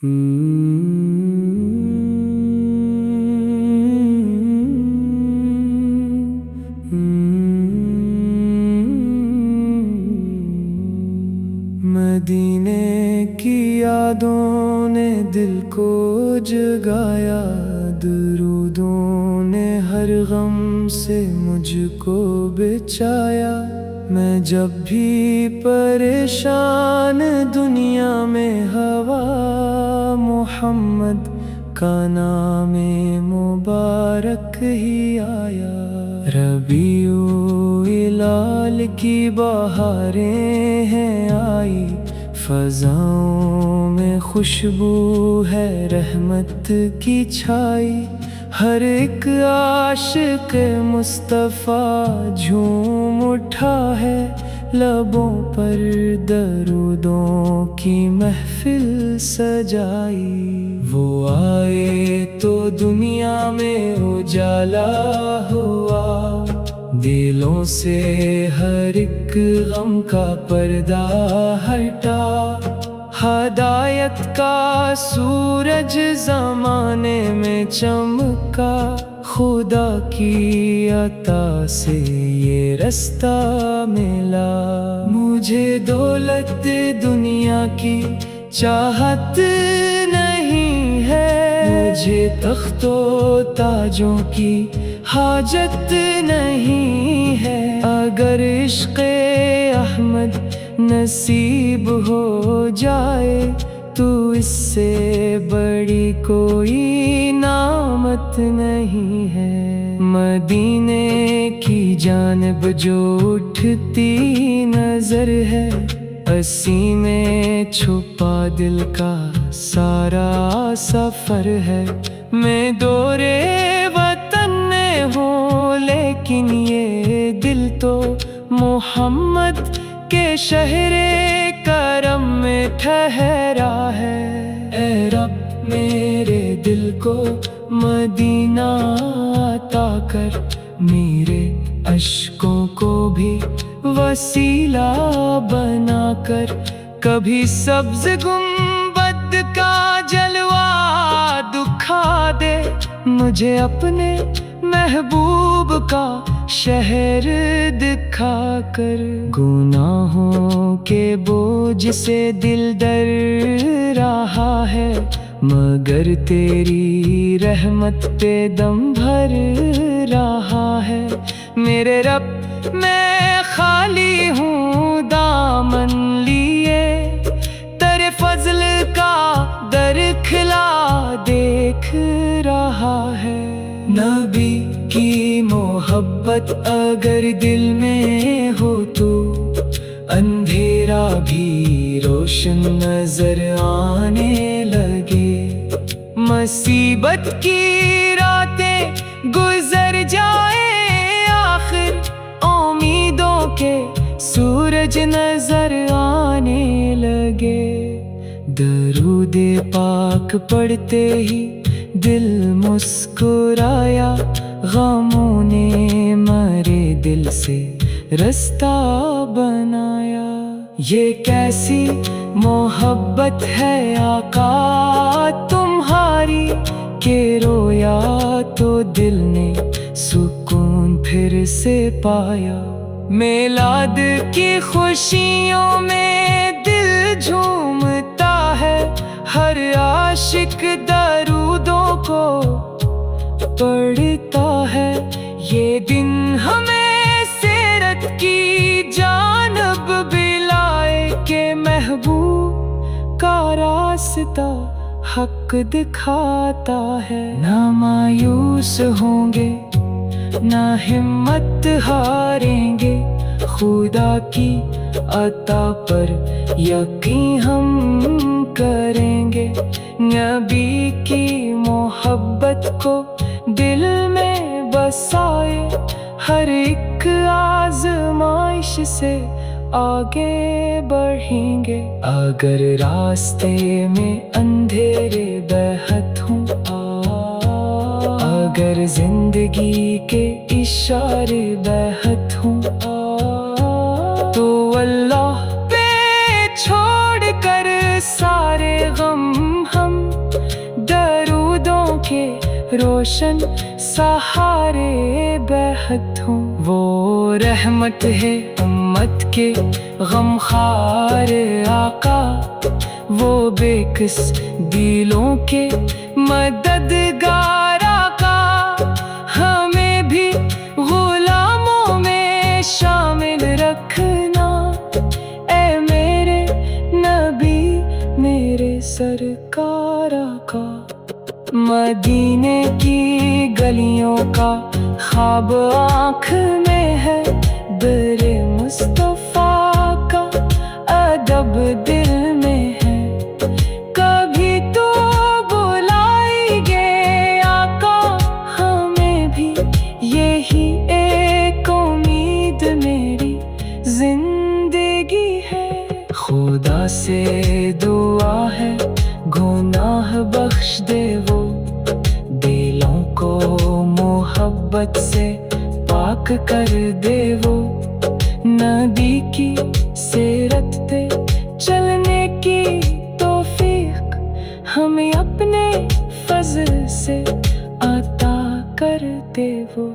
مدینے کی یادوں نے دل کو جگایا، درودوں نے ہر غم سے مجھ کو بچایا۔ میں جب بھی پریشان دنیا میں ہوا، محمد کا نام مبارک ہی آیا۔ ربیع الہلال کی بہاریں ہیں آئی، فضاؤں میں خوشبو ہے رحمت کی چھائی۔ ہر ایک عاشق مصطفیٰ جھوم اٹھا ہے، لبوں پر درودوں کی محفل سجائی۔ وہ آئے تو دنیا میں اجالا ہوا، دلوں سے ہر ایک غم کا پردہ ہٹا۔ ہدایت کا سورج زمانے میں چمکا، خدا کی عطا سے یہ رستہ ملا۔ مجھے دولت دنیا کی چاہت نہیں ہے، مجھے تخت و تاجوں کی حاجت نہیں ہے۔ اگر عشق احمد نصیب ہو جائے تو اس سے بڑی کوئی نعمت نہیں ہے۔ مدینے کی جانب جو اٹھتی نظر ہے، اسی میں چھپا دل کا سارا سفر ہے۔ میں دورے وطن میں ہوں لیکن یہ دل تو محمد کے شہر کرم میں ٹھہرا ہے۔ اے رب میرے دل کو مدینہ عطا کر، میرے اشکوں کو بھی وسیلہ بنا کر۔ کبھی سبز گنبد کا جلوہ دکھا دے، مجھے اپنے محبوب کا شہر دکھا کر۔ گناہوں کے بوجھ سے دل ڈر رہا ہے، مگر تیری رحمت پہ دم بھر رہا ہے۔ میرے رب میں خالی ہوں دامن لیے، تیرے فضل کا در کھلا دیکھ رہا ہے۔ نبی کی محبت اگر دل میں ہو تو اندھیرا بھی روشن نظر آنے لگے۔ مصیبت کی راتیں گزر جائیں، آخر امیدوں کے سورج نظر آنے لگے۔ درود پاک پڑھتے ہی دل مسکرایا، غموں نے مرے دل سے رستہ بنایا۔ یہ کیسی محبت ہے آقا تمہاری، کہ رویا تو دل نے سکون پھر سے پایا۔ میلاد کی خوشیوں میں دل جھومتا ہے، ہر عاشق درودوں کو پڑھتا ہے۔ یہ دن ہمیں سیرت کی جانب بلائے، کہ محبوب کا راستہ حق دکھاتا ہے۔ نہ مایوس ہوں گے نہ ہمت ہاریں گے، خدا کی عطا پر یقین ہم کریں گے۔ نبی کی محبت کو دل میں بسائے، ہر ایک آزمائش سے آگے بڑھیں گے۔ اگر راستے میں اندھیرے بہت ہوں، اگر زندگی کے اشارے بہت ہوں، تو اللہ پہ چھوڑ کر سارے غم ہم روشن سہارے بہت ہوں۔ وہ رحمت ہے امت کے غمخوار آقا، وہ بے کس دلوں کے مددگار آقا، ہمیں بھی غلاموں میں شامل رکھنا، اے میرے نبی میرے سرکار آقا۔ مدینے کی گلیوں کا خواب آنکھ میں ہے، در مصطفیٰ کا ادب دل میں ہے، کبھی تو بلائی گے آقا ہمیں بھی، یہی ایک امید میری زندگی ہے۔ خدا سے دعا ہے گناہ بخش دے وہ، دلوں کو محبت سے پاک کر دے وہ، نبی کی سیرت پہ چلنے کی توفیق ہمیں اپنے فضل سے عطا کر دے وہ۔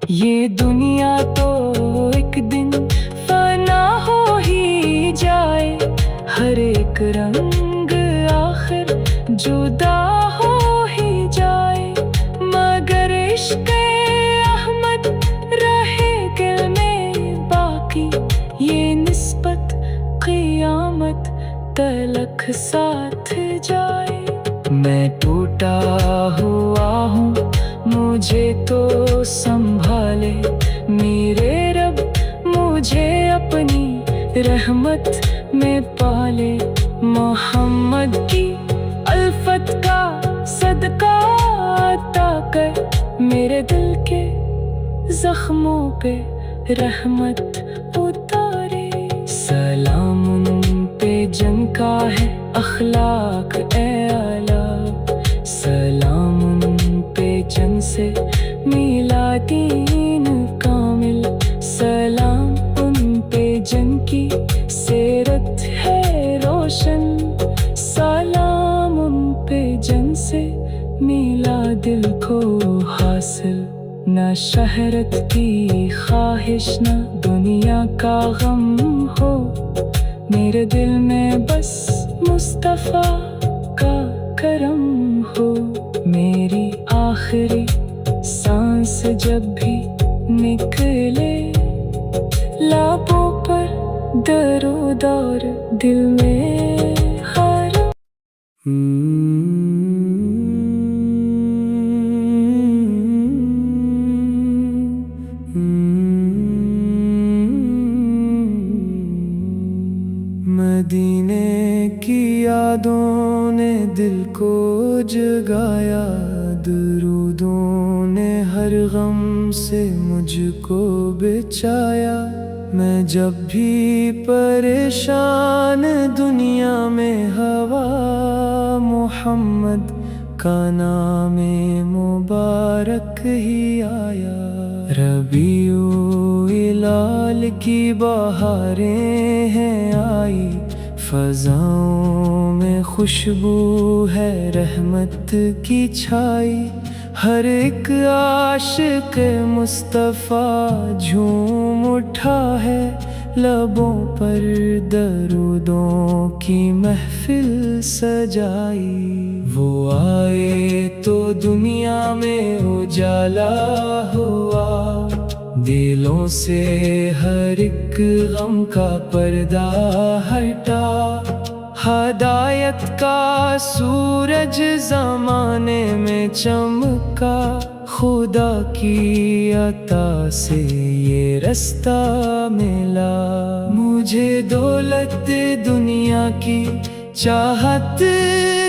یہ دنیا تو ایک دن فنا ہو ہی جائے، ہر ایک رنگ آخر جدا ہو ہی جائے، مگر عشق احمد رہے دل میں باقی، یہ نسبت قیامت تلک ساتھ جائے۔ میں ٹوٹا ہوا ہوں مجھے تو سنبھالے میرے رب، مجھے اپنی رحمت میں پالے، محمد کی الفت کا صدقہ عطا کر، میرے دل کے زخموں پہ رحمت اتارے۔ سلام ان پہ جن کا ہے اخلاق اے اعلیٰ، سلام ان پہ جن سے میلا دین کامل، سلام ان پہ جن کی سیرت ہے روشن، سلام ان پہ جن سے میلا دل کو حاصل، نہ شہرت کی خواہش نہ دنیا کا غم ہو، میرے دل میں بس مصطفیٰ کا کرم ہو، میری آخری سانس جب بھی نکلے، لبوں پر درود اور دل میں حرم۔ مدینے کی یادوں نے دل کو جگایا، درودوں نے ہر غم سے مجھ کو بچایا، میں جب بھی پریشان دنیا میں ہوا، محمد کا نام مبارک ہی آیا۔ ربیع الہلال کی بہاریں ہیں آئی، فضاؤں میں خوشبو ہے رحمت کی چھائی، ہر ایک عاشق مصطفیٰ جھوم اٹھا ہے، لبوں پر درودوں کی محفل سجائی، وہ آئے تو دنیا میں اجالا ہوا، دلوں سے ہر ایک غم کا پردہ ہٹا، ہدایت کا سورج زمانے میں چمکا، خدا کی عطا سے یہ رستہ ملا، مجھے دولت دنیا کی چاہت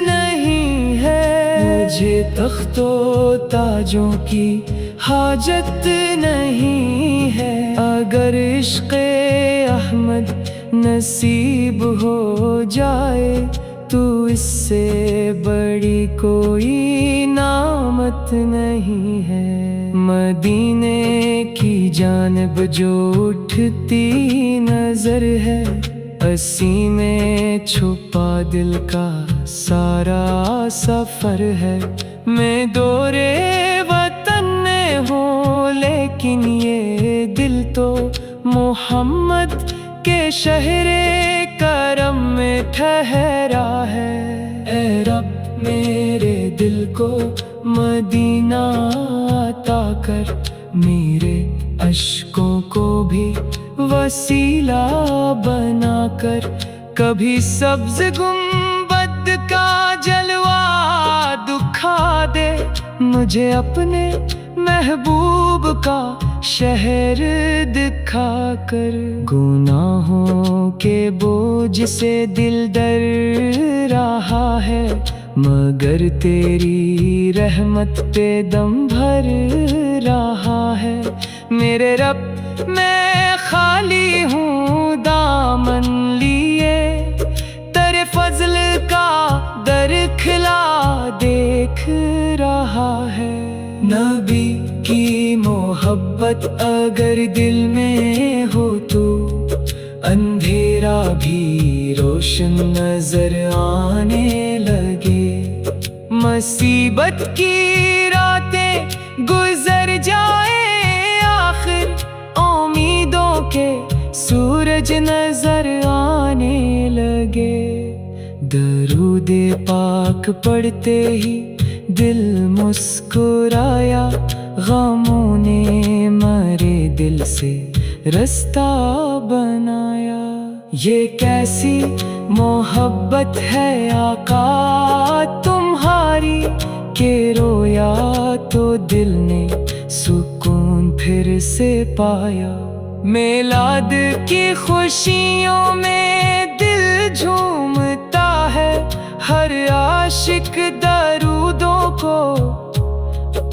نہیں ہے، مجھے تخت و تاجوں کی حاجت نہیں ہے، اگر عشق احمد نصیب ہو جائے تو اس سے بڑی کوئی نعمت نہیں ہے، مدینے کی جانب جو اٹھتی نظر ہے، اسی میں چھپا دل کا سارا سفر ہے. میں دورے وطن میں ہوں لیکن یہ دل تو محمد کے شہر کرم میں ٹھہرا ہے. اے رب میرے دل کو مدینہ عطا کر، میرے اشکوں کو بھی وسیلہ بنا کر. کبھی سبز گنبد کا جلوہ دکھا دے، مجھے اپنے محبوب کا شہر دکھا کر. گناہوں کے بوجھ سے دل ڈر رہا ہے، مگر تیری رحمت پہ دم بھر رہا ہے. میرے رب میں خالی ہوں دامن لیے، تیرے فضل کا در کھلا دیکھ رہا ہے. نبی کی محبت اگر دل میں ہو تو اندھیرا بھی روشن نظر آنے لگے. مصیبت کی راتیں گزر جائیں، آخر امیدوں کے سورج نظر آنے لگے. درود پاک پڑھتے ہی دل مسکرایا، غموں نے مرے دل سے رستہ بنایا. یہ کیسی محبت ہے آقا تمہاری کہ رویا تو دل نے سکون پھر سے پایا. میلاد کی خوشیوں میں دل جھومتا ہے، ہر عاشق درودوں کو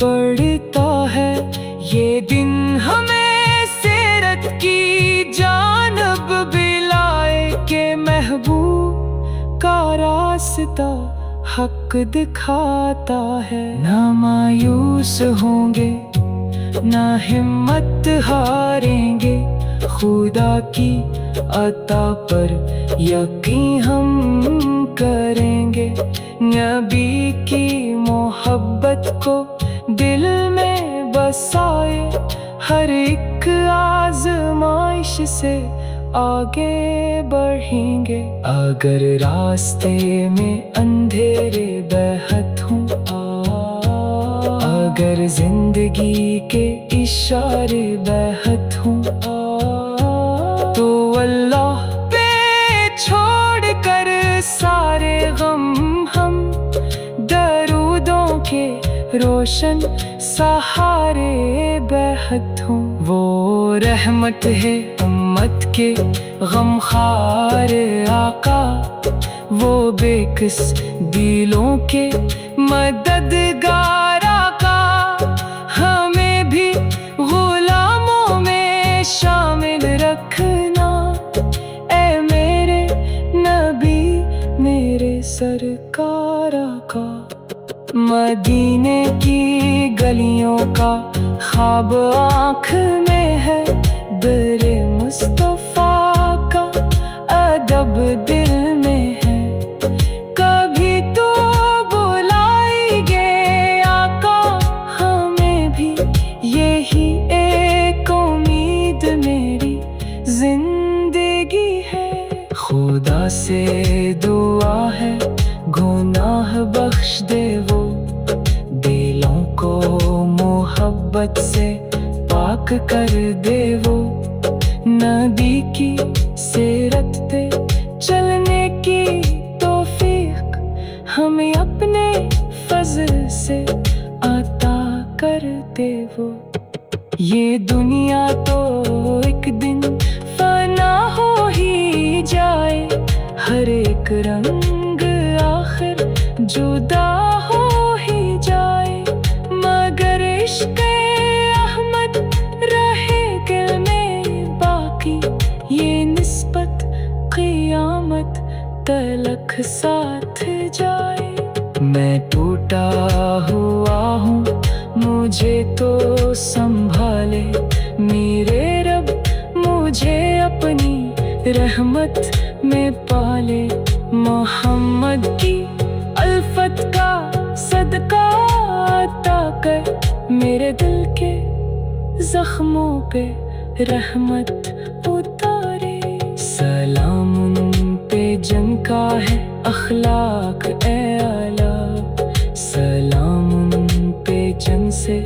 پڑھتا ہے. یہ دن ہمیں سیرت کی جانب بلائے کہ محبوب کا راستہ حق دکھاتا ہے. نہ مایوس ہوں گے نہ ہمت ہاریں گے، خدا کی عطا پر یقین ہم کریں گے. نبی کی محبت کو دل میں بسائے، ہر ایک آزمائش سے آگے بڑھیں گے. اگر راستے میں اندھیرے بہت ہوں، اگر زندگی کے اشارے بہت ہوں، تو اللہ پہ چھوڑ کر سارے غم ہم درودوں کے روشن سہارے بہت ہوں. وہ رحمت ہے امت کے غمخوار آقا، وہ بے کس دلوں کے مددگار آقا. ہمیں بھی غلاموں میں شامل رکھنا، اے میرے نبی میرے سرکار آقا. مدینے کی گلیوں کا خواب آنکھ میں ہے، در مصطفیٰ کا ادب دل میں ہے. کبھی تو بلائیں گے آقا ہمیں بھی، یہی ایک امید میری زندگی ہے. خدا سے دعا ہے گناہ بخش دے وہ، دلوں کو محبت سے پاک کر دے وہ. نبی کی سیرت پہ چلنے کی توفیق ہمیں اپنے فضل سے عطا کر دے وہ. یہ دنیا تو ایک دن فنا ہو ہی جائے، ہر ایک رنگ آخر جدا ہو ہی جائے، مگر عشق احمد رہے دل میں باقی. یہ نسبت قیامت تلک ساتھ جائے. میں ٹوٹا ہوا ہوں مجھے تو سنبھالے، میرے رب مجھے اپنی رحمت میں پالے. محمد کی الفت کا زخموں پہ رحمت اتارے۔ سلام ان پہ جن کا ہے اخلاق اعلیٰ، سلام ان پہ جن سے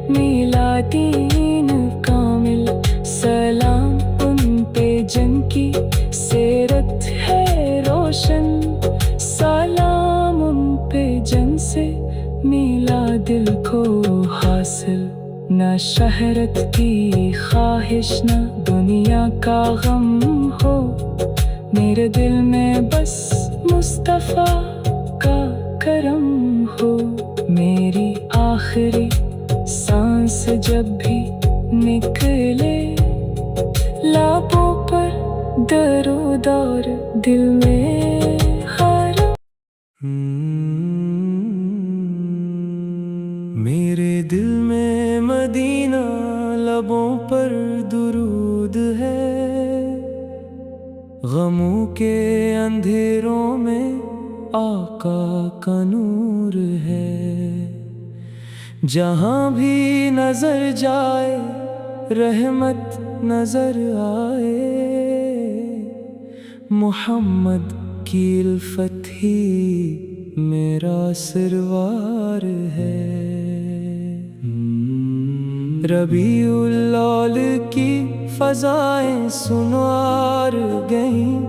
ملا دین کامل، سلام ان پہ جن کی سیرت ہے روشن، سلام ان پہ جن سے ملا دل کو حاصل۔ نہ شہرت کی خواہش نہ دنیا کا غم ہو، میرے دل میں بس مصطفیٰ کا کرم ہو۔ میری آخری سانس جب بھی نکلے، لبوں پر درود اور دل میں حرم۔ میرے دل میں مدینہ، لبوں پر درود ہے، غموں کے اندھیروں میں آقا کا نور ہے۔ جہاں بھی نظر جائے رحمت نظر آئے، محمد کی الفت ہی میرا سروار ہے۔ ربیع الاول کی فضائیں سنوار گئیں،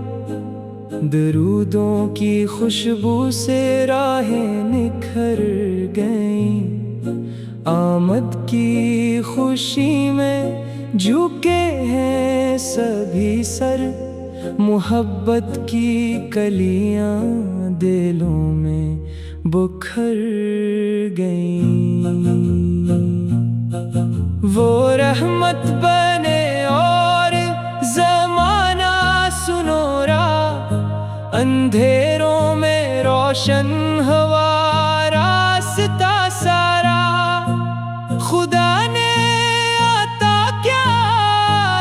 درودوں کی خوشبو سے راہیں نکھر گئیں، آمد کی خوشی میں جھکے ہیں سبھی سر، محبت کی کلیاں دلوں میں بکھر گئیں۔ وہ رحمت بنے اور زمانہ سنورا، اندھیروں میں روشن ہوا راستہ سارا، خدا نے عطا کیا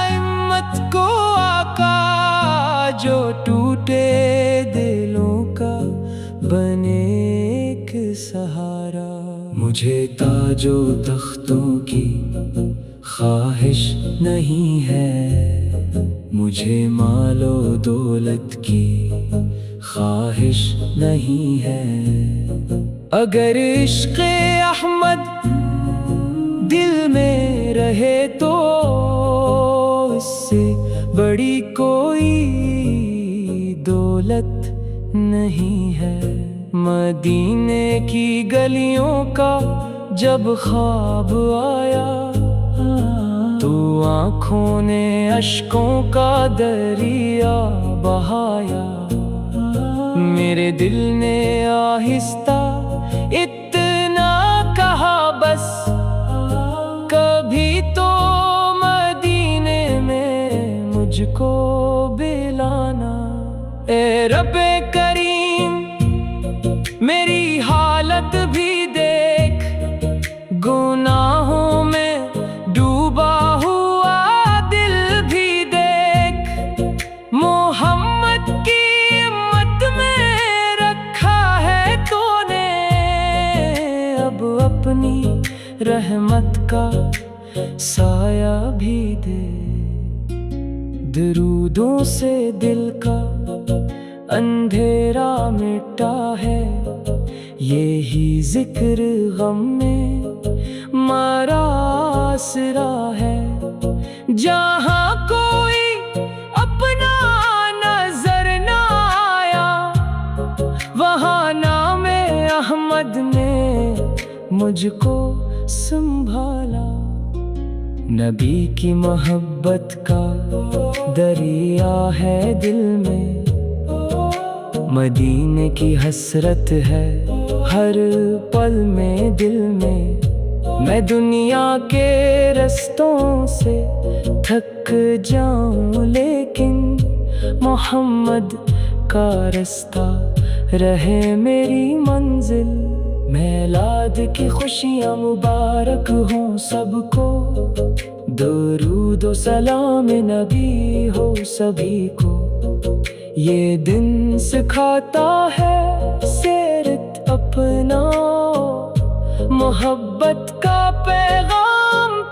ہمت کو آقا، جو ٹوٹے دلوں کا بنے ایک سہارا۔ مجھے تاج و تختوں کی خواہش نہیں ہے، مجھے مال و دولت کی خواہش نہیں ہے، اگر عشق احمد دل میں رہے تو اس سے بڑی کوئی دولت نہیں ہے۔ مدینے کی گلیوں کا جب خواب آیا تو آنکھوں نے اشکوں کا دریا بہایا، میرے دل نے آہستہ اتنا کہا بس، کبھی تو مدینے میں مجھ کو بلانا۔ اے رب کریم میری حالت بھی دیکھ، گناہوں میں ڈوبا ہوا دل بھی دیکھ، محمد کی امت میں رکھا ہے تو نے، اب اپنی رحمت کا سایہ بھی دے۔ درودوں سے دل کا اندھیرا مٹا ہے، یہی ذکر غم میں مارا آسرا ہے، جہاں کوئی اپنا نظر نہ آیا، وہاں نام احمد نے مجھ کو سنبھالا۔ نبی کی محبت کا دریا ہے دل میں، مدینے کی حسرت ہے ہر پل میں دل میں دنیا کے رستوں سے تھک جاؤں، لیکن محمد کا رستہ رہے میری منزل۔ میلاد کی خوشیاں مبارک ہوں سب کو، درود و سلام نبی ہو سبھی کو، یہ دن سکھاتا ہے سیرت اپنا، محبت کا پیغام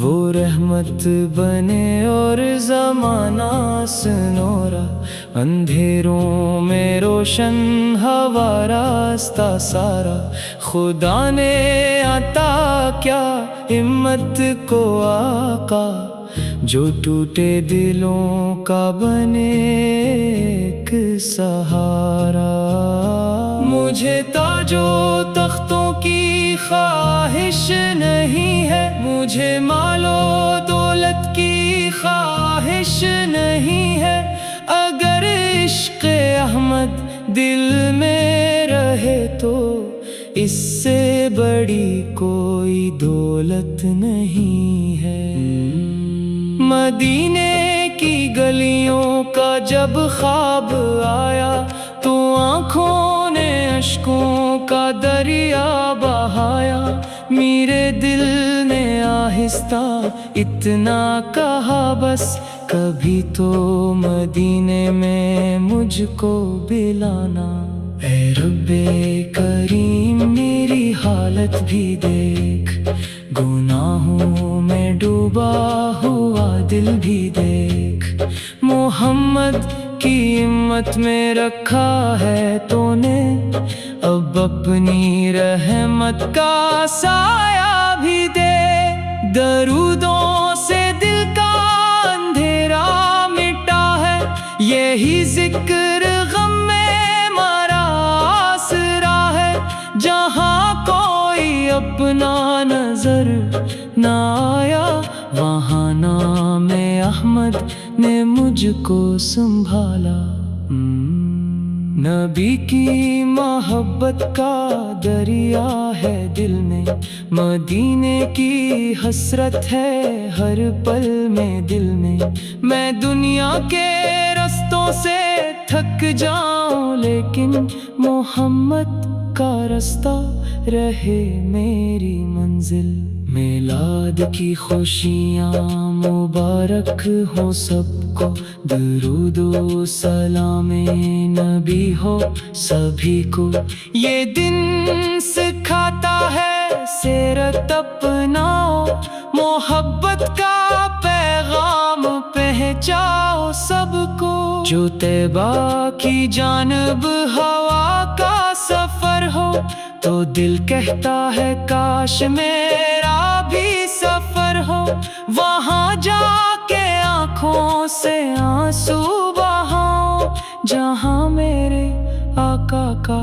وہ رحمت بنے اور زمانہ سنورا، اندھیروں میں روشن ہوا راستہ سارا، خدا نے عطا کیا ہمت کو آقا، جو ٹوٹے دلوں کا بنے ایک سہارا۔ مجھے تاج و تختوں کی خواہش نہیں ہے، مجھے مال و دولت کی خواہش نہیں ہے، اگر عشق احمد دل میں رہے تو اس سے بڑی کوئی دولت نہیں ہے۔ مدینے کی گلیوں کا جب خواب آیا تو آنکھوں نے اشکوں کا دریا بہایا، میرے دل نے آہستہ اتنا کہا بس، کبھی تو مدینے میں مجھ کو بلانا۔ اے رب کریم میری حالت بھی دیکھ، گناہوں میں ڈوبا ہوا دل بھی دیکھ، محمد کی امت میں رکھا ہے تو نے اب اپنی رحمت کا سایہ بھی دے، درودوں سے دل کا اندھیرا مٹا ہے، یہی ذکر غم میں مارا آسرا ہے، جہاں کوئی اپنا نظر نہ آیا وہاں نام احمد نے مجھ کو سنبھالا۔ نبی کی محبت کا دریا ہے دل میں، مدینے کی حسرت ہے ہر پل میں دل میں دنیا کے رستوں سے تھک جاؤں لیکن محمد کا رستہ رہے میری منزل۔ میلاد کی خوشیاں مبارک ہو سب کو، درود و سلام نبی ہو سبھی کو، یہ دن سکھاتا ہے سیرت اپناؤ، محبت کا پیغام پہنچاؤ سب کو، جو طیبہ کی جانب ہوا کا سفر ہو تو دل کہتا ہے کاش میرا بھی سفر ہو، وہاں جا کے آنکھوں سے آنسو بہاؤں، جہاں میرے آقا کا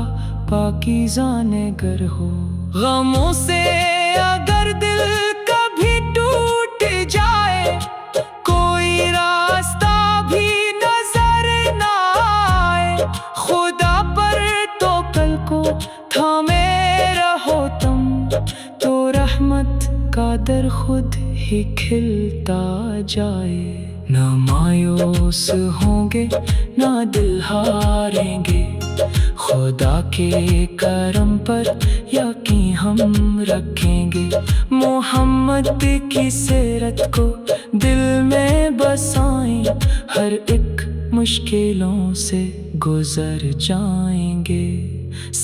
پاکیزہ نگر ہو۔ غموں سے اگر دل کبھی ٹوٹ جائے، کوئی راستہ بھی نظر نہ آئے، خدا پر توکل کو تھامے رہو تم، تو رحمت کا در خود ہی کھلتا جائے۔ نہ مایوس ہوں گے نہ دل ہاریں گے، خدا کے کرم پر یقین ہم رکھیں گے، محمد کی سیرت کو دل میں بسائیں، ہر ایک مشکلوں سے گزر جائیں گے۔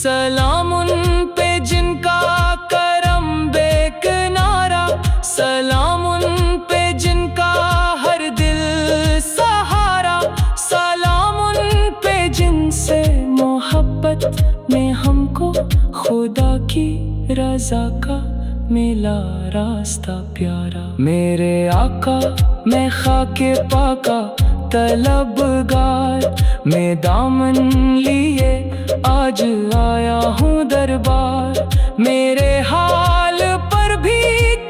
سلام ان پہ جن کا کرم بے کنارہ، سلام ان پہ جن کا ہر دل سہارا، سلام ان پہ جن سے محبت میں ہم کو خدا کی رضا کا ملا راستہ پیارا۔ میرے آقا میں خاک پاکا طلبگار، میں دامن لیے آج آیا ہوں دربار، میرے حال پر بھی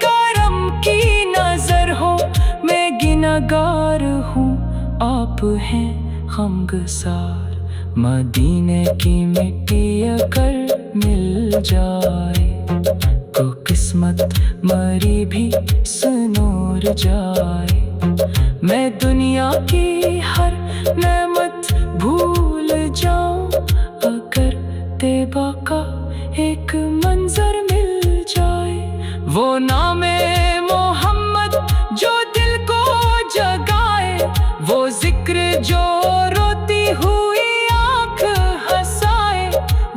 کرم کی نظر ہو، میں گنہگار ہوں آپ ہیں غمگسار، مدینے کی مٹی اگر مل جائے کو قسمت مری بھی سنور جائے، میں دنیا کی ہر نعمت بھول جاؤں اگر طیبہ کا ایک منظر مل جائے، وہ نام محمد جو دل کو جگائے، وہ ذکر جو روتی ہوئی آنکھ ہنسائے،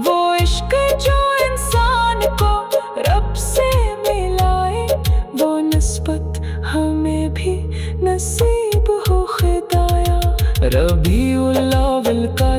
وہ عشق جو انسان کو رب سے ملائے، وہ نسبت